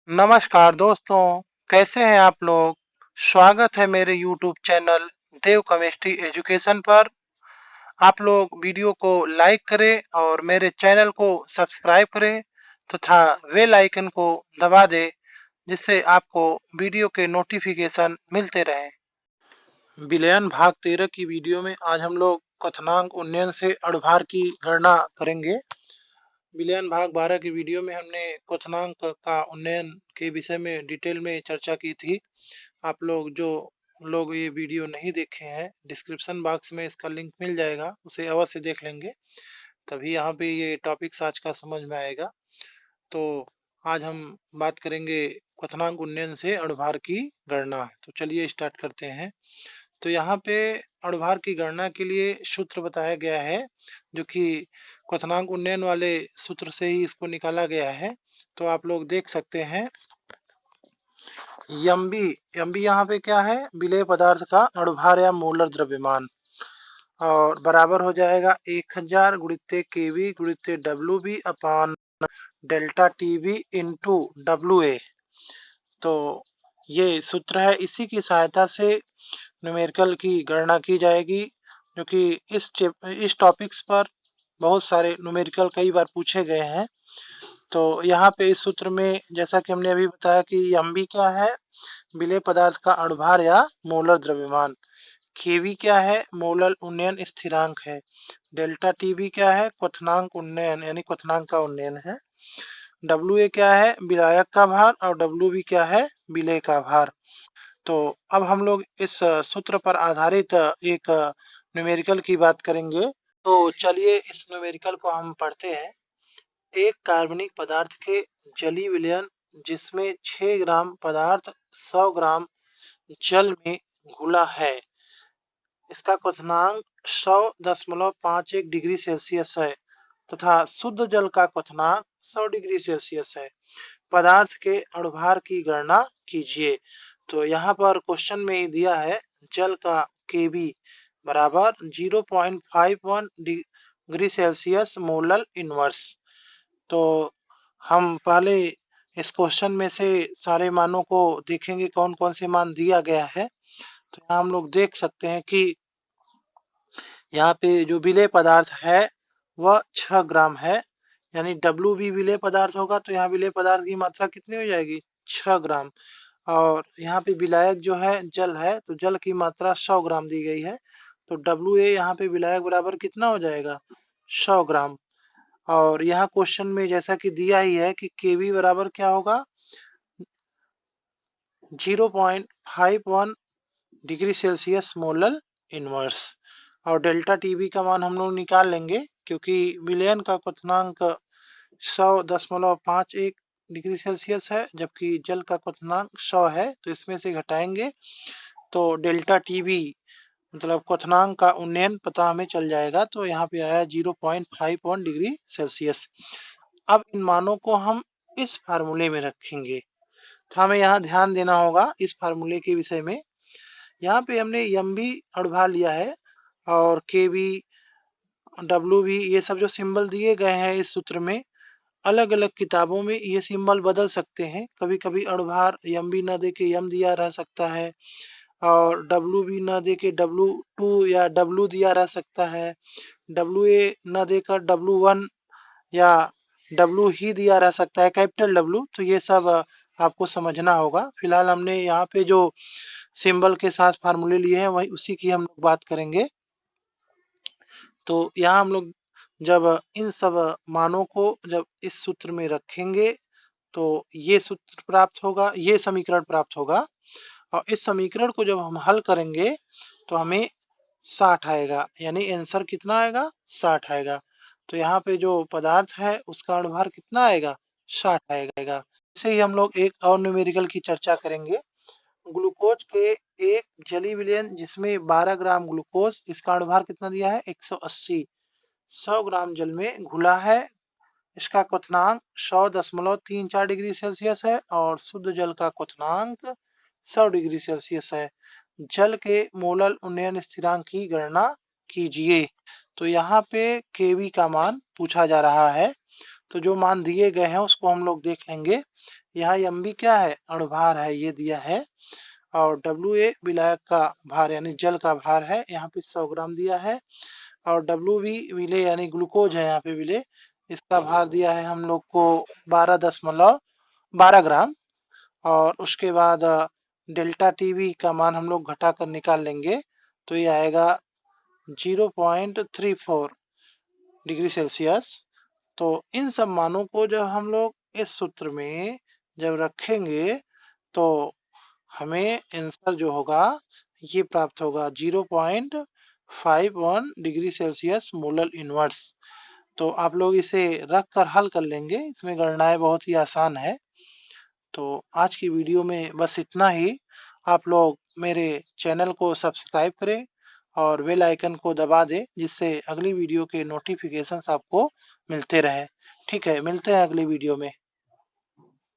नमस्कार दोस्तों, कैसे हैं आप लोग? स्वागत है मेरे YouTube चैनल देव केमिस्ट्री एजुकेशन पर। आप लोग वीडियो को लाइक करें और मेरे चैनल को सब्सक्राइब करें तथा बेल आइकन को दबा दें जिससे आपको वीडियो के नोटिफिकेशन मिलते रहें। विलयन भाग 13 की वीडियो में आज हम लोग क्वथनांक उन्नयन से अणुभार की गणना करेंगे। विलयन भाग 12 की वीडियो में हमने क्वथनांक का उन्नयन के विषय में डिटेल में चर्चा की थी। आप लोग जो लोग ये वीडियो नहीं देखे हैं, डिस्क्रिप्शन बॉक्स में इसका लिंक मिल जाएगा, उसे अवश्य देख लेंगे, तभी यहाँ पे ये टॉपिक्स आज का समझ में आएगा। तो आज हम बात करेंगे क्वथनांक उन्नयन से अणुभार की गणना। तो चलिए स्टार्ट करते हैं। तो यहाँ पे अणुभार की गणना के लिए सूत्र बताया गया है, जो कि क्वथनांक उन्नयन वाले सूत्र से ही इसको निकाला गया है। तो आप लोग देख सकते हैं, यम्बी यम्बी यहाँ पे क्या है, विलेय पदार्थ का अणुभार या मोलर द्रव्यमान, और बराबर हो जाएगा 1000 गुणित केवी गुणित W B upon delta T B into W A. तो ये सूत्र है, इसी की सहायता से न्यूमेरिकल की गणना की जाएगी, जो कि इस टॉपिक्स पर बहुत सारे न्यूमेरिकल कई बार पूछे गए हैं। तो यहाँ पे इस सूत्र में जैसा कि हमने अभी बताया कि एमबी क्या है, विलेय पदार्थ का अणुभार या मोलर द्रव्यमान। केवी क्या है, मोलर उन्नयन स्थिरांक है। डेल्टा टीबी क्या है, क्वथनांक उन्नयन यानी क्वथनांक का उन्नयन है। डब्ल्यू ए क्या है, विलायक का भार, और डब्ल्यू बी क्या है, विलेय का भार। तो अब हम लोग इस सूत्र पर आधारित एक न्यूमेरिकल की बात करेंगे। तो चलिए इस न्यूमेरिकल को हम पढ़ते हैं। एक कार्बनिक पदार्थ के जलीय विलयन जिसमें 6 ग्राम पदार्थ 100 ग्राम जल में घुला है, इसका क्वथनांक 100.51 डिग्री सेल्सियस है तथा शुद्ध जल का क्वथनांक 100 डिग्री सेल्सियस है। पदार्थ के अणुभार की गणना कीजिए। तो यहाँ पर क्वेश्चन में ही दिया है, जल का केबी बराबर 0.51 डिग्री सेल्सियस मोलर इनवर्स। तो हम पहले इस क्वेश्चन में से सारे मानों को देखेंगे, कौन कौन से मान दिया गया है। तो यहाँ हम लोग देख सकते हैं कि यहाँ पे जो विलेय पदार्थ है वह 6 ग्राम है, यानी डब्ल्यू भी विलेय पदार्थ होगा तो यहाँ विलेय पदार्थ की मात्रा कितनी हो जाएगी, 6 ग्राम। और यहाँ पे विलायक जो है जल है, तो जल की मात्रा 100 ग्राम दी गई है, तो डब्ल्यू ए यहाँ पे विलायक बराबर कितना हो जाएगा, 100 ग्राम। और यहाँ क्वेश्चन में जैसा कि दिया ही है कि केवी बराबर क्या होगा, 0.51 डिग्री सेल्सियस मोलर इनवर्स। और डेल्टा टीबी का मान हम लोग निकाल लेंगे, क्योंकि विलयन का क्वथनांक 100.51 डिग्री सेल्सियस है, जबकि जल का क्वथनांक 100 है, तो इसमें से घटाएंगे तो डेल्टा टीबी मतलब क्वथनांक का उन्नयन पता हमें चल जाएगा। तो यहाँ पे आया 0.51 डिग्री सेल्सियस। अब इन मानों को हम इस फार्मूले में रखेंगे, तो हमें यहाँ ध्यान देना होगा इस फार्मूले के विषय में। यहाँ पे हमने एम भी अणुभार लिया है और के भी, डब्ल्यू भी, ये सब जो सिंबल दिए गए हैं इस सूत्र में, अलग अलग किताबों में ये सिंबल बदल सकते हैं। कभी कभी अणुभार एम भी न दे के एम दिया रह सकता है, और डब्ल्यू भी न दे के डब्ल्यू टू या डब्ल्यू दिया रह सकता है, डब्ल्यू ए न देकर डब्ल्यू वन या डब्ल्यू ही दिया रह सकता है, कैपिटल डब्ल्यू। तो ये सब आपको समझना होगा। फिलहाल हमने यहाँ पे जो सिंबल के साथ फार्मूले लिए हैं वही उसी की हम लोग बात करेंगे। तो यहाँ हम लोग जब इन सब मानों को जब इस सूत्र में रखेंगे तो ये सूत्र प्राप्त होगा, ये समीकरण प्राप्त होगा। और इस समीकरण को जब हम हल करेंगे तो हमें 60 आएगा, यानी आंसर कितना आएगा, 60 आएगा। तो यहाँ पे जो पदार्थ है उसका अणुभार कितना आएगा, 60 आएगा। इसे ही हम लोग एक और न्यूमेरिकल की चर्चा करेंगे। ग्लूकोज के एक जलीय विलयन जिसमें 12 ग्राम ग्लूकोज, इसका अणुभार कितना दिया है, 180, 100 ग्राम जल में घुला है। इसका क्वथनांक 100.34 डिग्री सेल्सियस है और शुद्ध जल का क्वथनांक 100 डिग्री सेल्सियस है। जल के मोलर उन्नयन स्थिरांक की गणना कीजिए। तो यहाँ पे केवी का मान पूछा जा रहा है, तो जो मान दिए गए हैं उसको हम लोग देख लेंगे। यहाँ mb क्या है, अणुभार है, ये दिया है। और wa विलायक का भार यानी जल का भार है, यहाँ पे 100 ग्राम दिया है। और wb विलेय यानी ग्लूकोज है यहाँ पे विलेय, इसका भार दिया है हम लोग को 12 ग्राम। और उसके बाद डेल्टा टीवी का मान हम लोग घटा कर निकाल लेंगे, तो ये आएगा 0.34 डिग्री सेल्सियस। तो इन सब मानों को जब हम लोग इस सूत्र में जब रखेंगे, तो हमें आंसर जो होगा ये प्राप्त होगा 0.51 डिग्री सेल्सियस मोलर इनवर्स। तो आप लोग इसे रख कर हल कर लेंगे, इसमें गणनाएं बहुत ही आसान है। तो आज की वीडियो में बस इतना ही। आप लोग मेरे चैनल को सब्सक्राइब करें और बेल आइकन को दबा दें, जिससे अगली वीडियो के नोटिफिकेशंस आपको मिलते रहे। ठीक है, मिलते हैं अगली वीडियो में।